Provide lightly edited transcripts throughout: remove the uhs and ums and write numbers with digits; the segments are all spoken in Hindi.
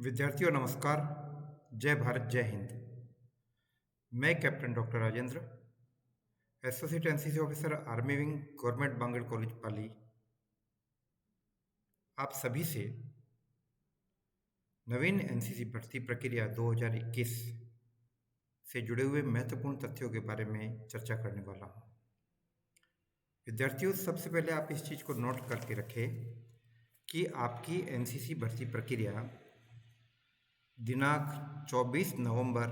विद्यार्थियों नमस्कार। जय भारत जय हिंद। मैं captain doctor Rajendra, associate NCC officer army wing government Bangar college Pali, आप सभी से नवीन एनसीसी भर्ती प्रक्रिया 2021 से जुड़े हुए महत्वपूर्ण तथ्यों के बारे में चर्चा करने वाला हूं। विद्यार्थियों, सबसे पहले आप इस चीज़ को नोट करके रखें कि आपकी एनसीसी भर्ती प्रक्रिया दिनांक 24 नवंबर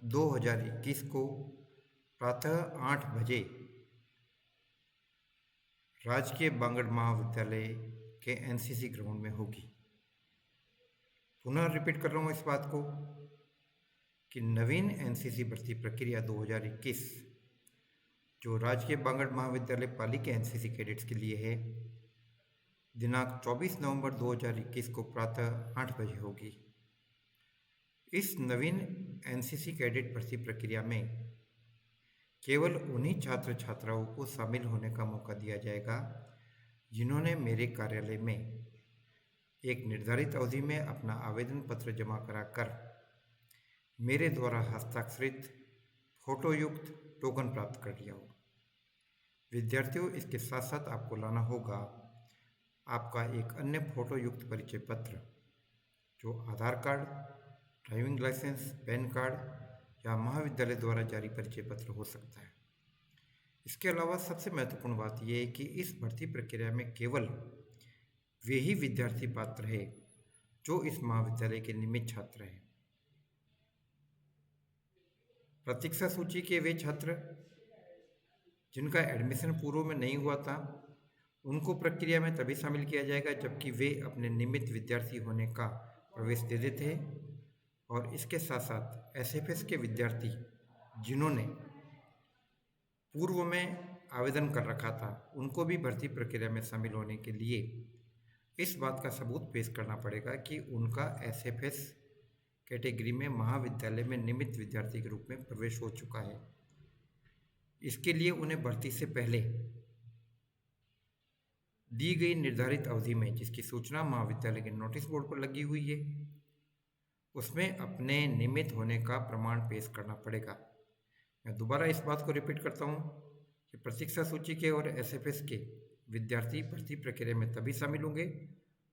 2021 को प्रातः 8 बजे राजकीय बांगड़ महाविद्यालय के एनसीसी ग्राउंड में होगी। पुनः रिपीट कर रहा हूँ इस बात को कि नवीन एनसीसी भर्ती प्रक्रिया 2021 जो राजकीय बांगड़ महाविद्यालय पाली के एनसीसी कैडेट्स के लिए है, दिनांक 24 नवंबर 2021 को प्रातः 8 बजे होगी। इस नवीन एनसीसी कैडेट भर्ती प्रक्रिया में केवल उन्हीं छात्र छात्राओं को शामिल होने का मौका दिया जाएगा जिन्होंने मेरे कार्यालय में एक निर्धारित अवधि में अपना आवेदन पत्र जमा कराकर मेरे द्वारा हस्ताक्षरित फोटोयुक्त टोकन प्राप्त कर लिया हो। विद्यार्थियों, इसके साथ साथ आपको लाना होगा आपका एक अन्य फोटोयुक्त परिचय पत्र जो Aadhaar card, driving licence, PAN card या महाविद्यालय द्वारा जारी परिचय पत्र हो सकता है। इसके अलावा सबसे महत्वपूर्ण बात यह है कि इस भर्ती प्रक्रिया में केवल वे ही विद्यार्थी पात्र है जो इस महाविद्यालय के नियमित छात्र हैं। प्रतीक्षा सूची के वे छात्र जिनका एडमिशन पूर्व में नहीं हुआ था, उनको प्रक्रिया में तभी शामिल किया जाएगा जबकि वे अपने नियमित विद्यार्थी होने का प्रवेश दे देते हैं। और इसके साथ साथ एसएफएस के विद्यार्थी जिन्होंने पूर्व में आवेदन कर रखा था, उनको भी भर्ती प्रक्रिया में शामिल होने के लिए इस बात का सबूत पेश करना पड़ेगा कि उनका एसएफएस कैटेगरी में महाविद्यालय में नियमित विद्यार्थी के रूप में प्रवेश हो चुका है। इसके लिए उन्हें भर्ती से पहले दी गई निर्धारित अवधि में, जिसकी सूचना महाविद्यालय के नोटिस बोर्ड पर लगी हुई है, उसमें अपने नियमित होने का प्रमाण पेश करना पड़ेगा। मैं दोबारा इस बात को रिपीट करता हूँ कि प्रतीक्षा सूची के और एसएफएस के विद्यार्थी भर्ती प्रक्रिया में तभी शामिल होंगे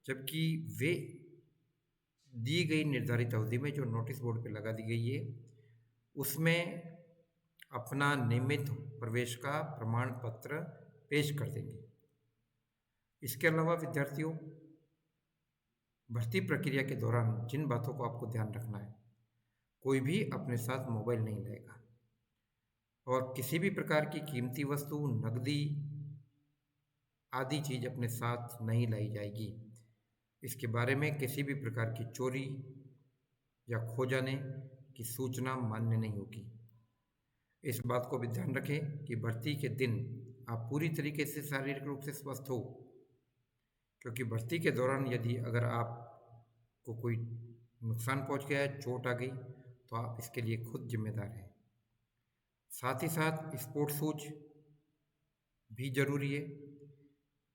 जबकि वे दी गई निर्धारित अवधि में जो नोटिस बोर्ड पर लगा दी गई है उसमें अपना नियमित प्रवेश का प्रमाण पत्र पेश कर देंगे। इसके अलावा विद्यार्थियों, भर्ती प्रक्रिया के दौरान जिन बातों को आपको ध्यान रखना है, कोई भी अपने साथ मोबाइल नहीं लाएगा और किसी भी प्रकार की कीमती वस्तु, नकदी आदि चीज अपने साथ नहीं लाई जाएगी। इसके बारे में किसी भी प्रकार की चोरी या खो जाने की सूचना मान्य नहीं होगी। इस बात को भी ध्यान रखें कि भर्ती के दिन आप पूरी तरीके से शारीरिक रूप से स्वस्थ हो, क्योंकि भर्ती के दौरान यदि अगर आपको कोई नुकसान पहुंच गया है, चोट आ गई, तो आप इसके लिए खुद जिम्मेदार हैं। साथ ही साथ स्पोर्ट्स शूज भी जरूरी है।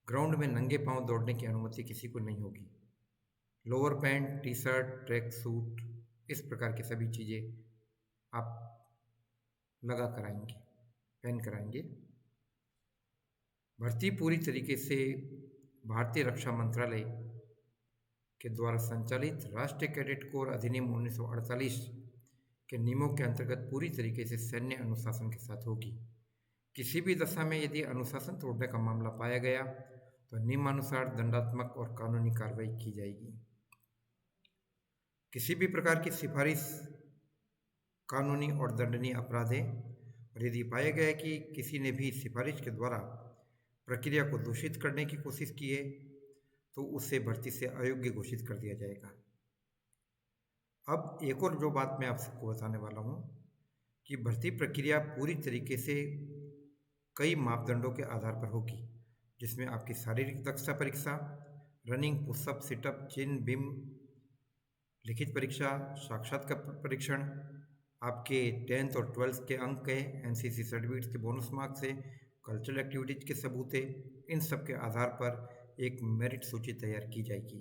ग्राउंड में नंगे पांव दौड़ने की अनुमति किसी को नहीं होगी। Lower pant, T shirt, track suit, इस प्रकार की सभी चीज़ें आप लगा कराएंगे, पहन कराएंगे। भर्ती पूरी तरीके से भारतीय रक्षा मंत्रालय के द्वारा संचालित राष्ट्रीय कैडेट कोर अधिनियम 1948 के नियमों के अंतर्गत पूरी तरीके से सैन्य अनुशासन के साथ होगी। किसी भी दशा में यदि अनुशासन तोड़ने का मामला पाया गया तो नियमानुसार दंडात्मक और कानूनी कार्रवाई की जाएगी। किसी भी प्रकार की सिफारिश कानूनी और दंडनीय अपराध है और यदि पाया गया है कि किसी ने भी सिफारिश के द्वारा प्रक्रिया को दूषित करने की कोशिश की है तो उसे भर्ती से अयोग्य घोषित कर दिया जाएगा। अब एक और जो बात मैं आप सबको बताने वाला हूँ कि भर्ती प्रक्रिया पूरी तरीके से कई मापदंडों के आधार पर होगी, जिसमें आपकी शारीरिक दक्षता परीक्षा, रनिंग, पुशअप, सिटअप, चिन, बीम, लिखित परीक्षा, साक्षात्कार परीक्षण, आपके 10th और 12th के अंक है, एनसीसी सर्टिफिकेट्स के बोनस मार्क्स है, कल्चरल एक्टिविटीज के सबूत है। इन सब के आधार पर एक मेरिट सूची तैयार की जाएगी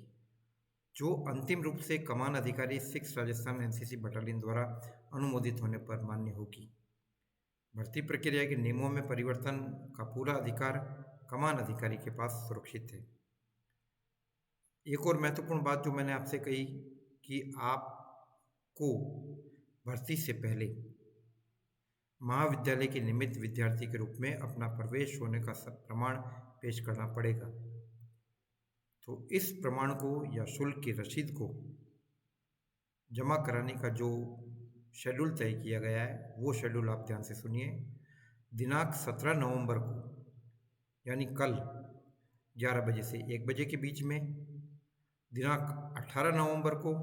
जो अंतिम रूप से कमान अधिकारी 6 राजस्थान एनसीसी बटालियन द्वारा अनुमोदित होने पर मान्य होगी। भर्ती प्रक्रिया के नियमों में परिवर्तन का पूरा अधिकार कमान अधिकारी के पास सुरक्षित है। एक और महत्वपूर्ण बात जो मैंने आपसे कही कि आपको भर्ती से पहले महाविद्यालय के नियमित विद्यार्थी के रूप में अपना प्रवेश होने का प्रमाण पेश करना पड़ेगा। तो इस प्रमाण को या शुल्क की रसीद को जमा कराने का जो शेड्यूल तय किया गया है वो शेड्यूल आप ध्यान से सुनिए। दिनांक 17 नवंबर को यानी कल 11 बजे से 1 बजे के बीच में, दिनांक 18 नवंबर को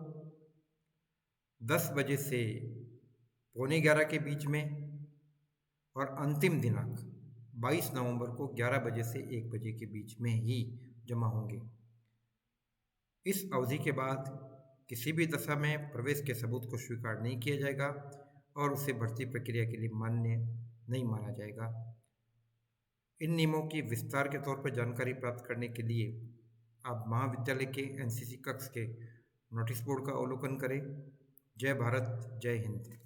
10 बजे से पौने 11 के बीच में और अंतिम दिनांक 22 नवंबर को 11 बजे से 1 बजे के बीच में ही जमा होंगे। इस अवधि के बाद किसी भी दशा में प्रवेश के सबूत को स्वीकार नहीं किया जाएगा और उसे भर्ती प्रक्रिया के लिए मान्य नहीं माना जाएगा। इन नियमों की विस्तार के तौर पर जानकारी प्राप्त करने के लिए आप महाविद्यालय के एनसीसी कक्ष के नोटिस बोर्ड का अवलोकन करें। जय भारत, जय हिंद।